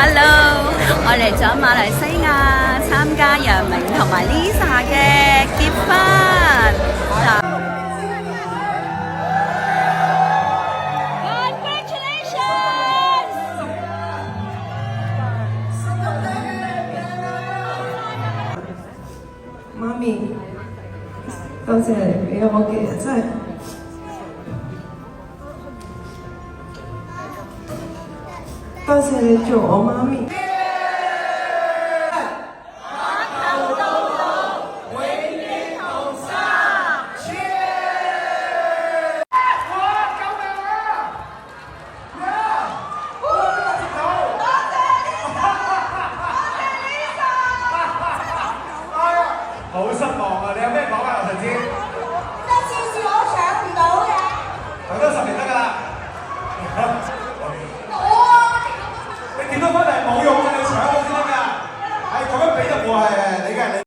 Hello，我嚟咗馬來西亞參加楊明同埋 Lisa 嘅結婚。媽咪，多謝你俾我嘅，真係多謝你做我媽咪。好失望啊！你有咩講啊？劉神志，得次次我搶唔到嘅，等多10年得㗎啦。我啊，你點都翻嚟冇用㗎，你搶到先得㗎。係咁樣比得過係。